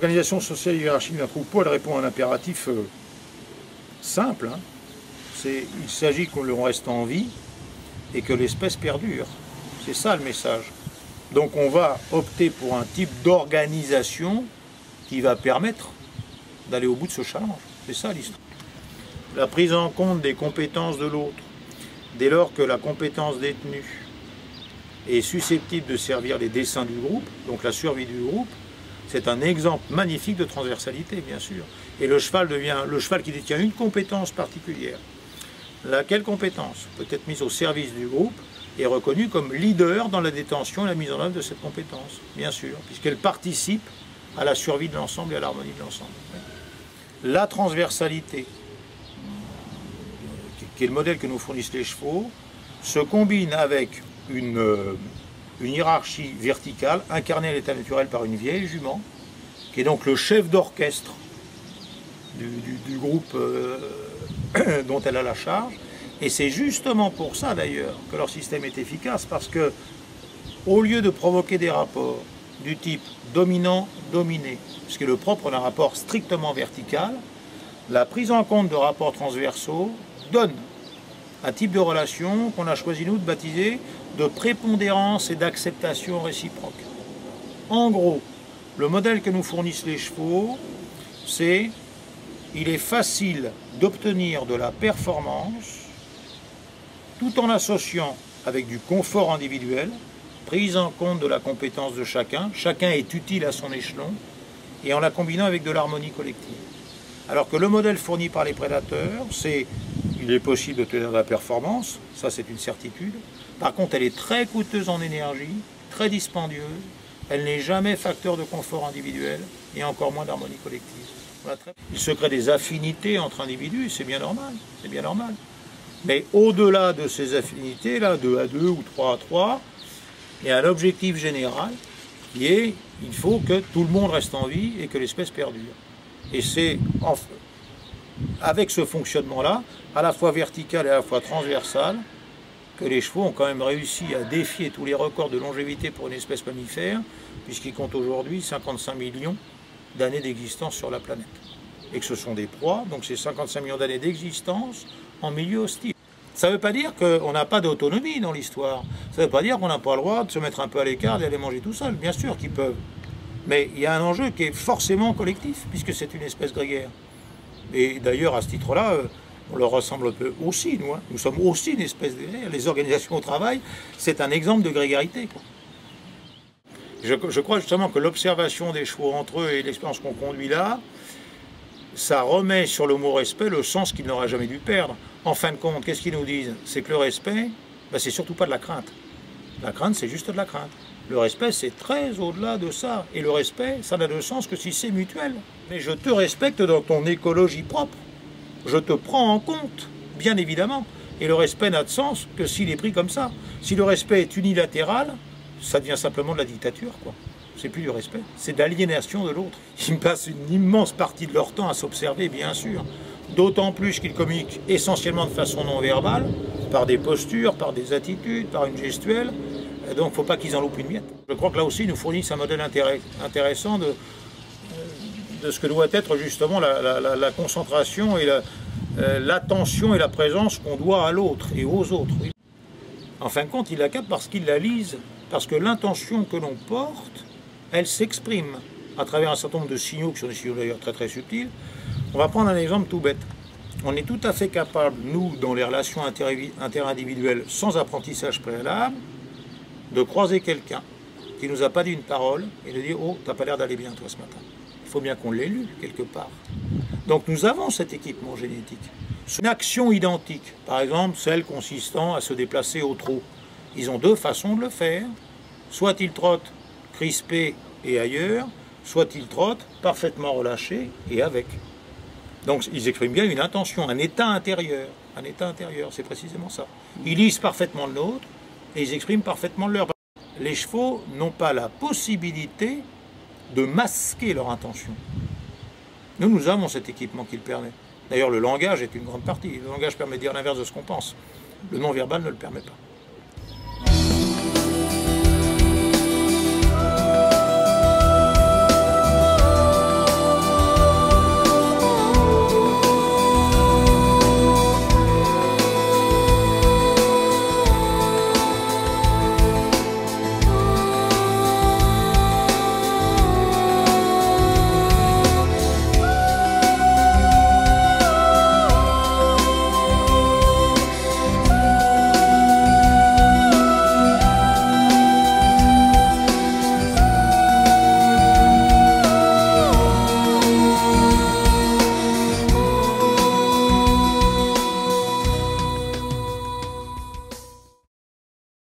L'organisation sociale hiérarchique d'un troupeau, elle répond à un impératif simple. Il s'agit qu'on reste en vie et que l'espèce perdure. C'est ça le message. Donc on va opter pour un type d'organisation qui va permettre d'aller au bout de ce challenge. C'est ça l'histoire. La prise en compte des compétences de l'autre, dès lors que la compétence détenue est susceptible de servir les desseins du groupe, donc la survie du groupe, c'est un exemple magnifique de transversalité, bien sûr. Et le cheval devient le cheval qui détient une compétence particulière. Laquelle compétence peut être mise au service du groupe est reconnue comme leader dans la détention et la mise en œuvre de cette compétence, bien sûr, puisqu'elle participe à la survie de l'ensemble et à l'harmonie de l'ensemble. La transversalité, qui est le modèle que nous fournissent les chevaux, se combine avec une hiérarchie verticale incarnée à l'état naturel par une vieille jument, qui est donc le chef d'orchestre du groupe dont elle a la charge. Et c'est justement pour ça d'ailleurs que leur système est efficace, parce que au lieu de provoquer des rapports du type dominant-dominé, ce qui est le propre d'un rapport strictement vertical, la prise en compte de rapports transversaux donne un type de relation qu'on a choisi nous de baptiser de prépondérance et d'acceptation réciproque. En gros, le modèle que nous fournissent les chevaux, c'est il est facile d'obtenir de la performance tout en l'associant avec du confort individuel, prise en compte de la compétence de chacun est utile à son échelon, et en la combinant avec de l'harmonie collective. Alors que le modèle fourni par les prédateurs, c'est il est possible d'obtenir de la performance, ça c'est une certitude. Par contre, elle est très coûteuse en énergie, très dispendieuse, elle n'est jamais facteur de confort individuel, et encore moins d'harmonie collective. Voilà, il se crée des affinités entre individus, c'est bien normal, c'est bien normal. Mais au-delà de ces affinités, là, 2 à 2 ou 3 à 3, il y a un objectif général qui est il faut que tout le monde reste en vie et que l'espèce perdure. Et c'est avec ce fonctionnement-là, à la fois vertical et à la fois transversal, que les chevaux ont quand même réussi à défier tous les records de longévité pour une espèce mammifère, puisqu'ils comptent aujourd'hui 55 millions d'années d'existence sur la planète. Et que ce sont des proies, donc c'est 55 millions d'années d'existence en milieu hostile. Ça ne veut pas dire qu'on n'a pas d'autonomie dans l'histoire. Ça ne veut pas dire qu'on n'a pas le droit de se mettre un peu à l'écart et d'aller manger tout seul. Bien sûr qu'ils peuvent. Mais il y a un enjeu qui est forcément collectif, puisque c'est une espèce grégaire. Et d'ailleurs, à ce titre-là, on leur ressemble un peu aussi, nous. Nous sommes aussi une espèce grégaire. Les organisations au travail, c'est un exemple de grégarité, quoi. Je crois justement que l'observation des chevaux entre eux et l'expérience qu'on conduit là, ça remet sur le mot respect le sens qu'il n'aurait jamais dû perdre. En fin de compte, qu'est-ce qu'ils nous disent? C'est que le respect, c'est surtout pas de la crainte. La crainte, c'est juste de la crainte. Le respect, c'est très au-delà de ça. Et le respect, ça n'a de sens que si c'est mutuel. Mais je te respecte dans ton écologie propre. Je te prends en compte, bien évidemment. Et le respect n'a de sens que s'il est pris comme ça. Si le respect est unilatéral, ça devient simplement de la dictature, quoi. C'est plus du respect, c'est de l'aliénation de l'autre. Ils passent une immense partie de leur temps à s'observer, bien sûr. D'autant plus qu'ils communiquent essentiellement de façon non verbale, par des postures, par des attitudes, par une gestuelle. Donc il ne faut pas qu'ils en loupent une miette. Je crois que là aussi, ils nous fournissent un modèle intéressant de ce que doit être justement la concentration et l'attention et la présence qu'on doit à l'autre et aux autres. Oui. En fin de compte, ils la captent parce qu'ils la lisent, parce que l'intention que l'on porte, elle s'exprime à travers un certain nombre de signaux, qui sont des signaux d'ailleurs très très subtils. On va prendre un exemple tout bête. On est tout à fait capable, nous, dans les relations interindividuelles, sans apprentissage préalable, de croiser quelqu'un qui ne nous a pas dit une parole et de dire « Oh, t'as pas l'air d'aller bien toi ce matin ». Il faut bien qu'on l'ait lu quelque part. Donc nous avons cet équipement génétique. Une action identique, par exemple celle consistant à se déplacer au trot. Ils ont 2 façons de le faire. Soit ils trottent crispés et ailleurs, soit ils trottent parfaitement relâchés et avec. Donc ils expriment bien une intention, un état intérieur. Un état intérieur, c'est précisément ça. Ils lisent parfaitement le nôtre et ils expriment parfaitement le leur. Les chevaux n'ont pas la possibilité de masquer leur intention. Nous avons cet équipement qui le permet. D'ailleurs, le langage est une grande partie. Le langage permet de dire l'inverse de ce qu'on pense. Le non-verbal ne le permet pas.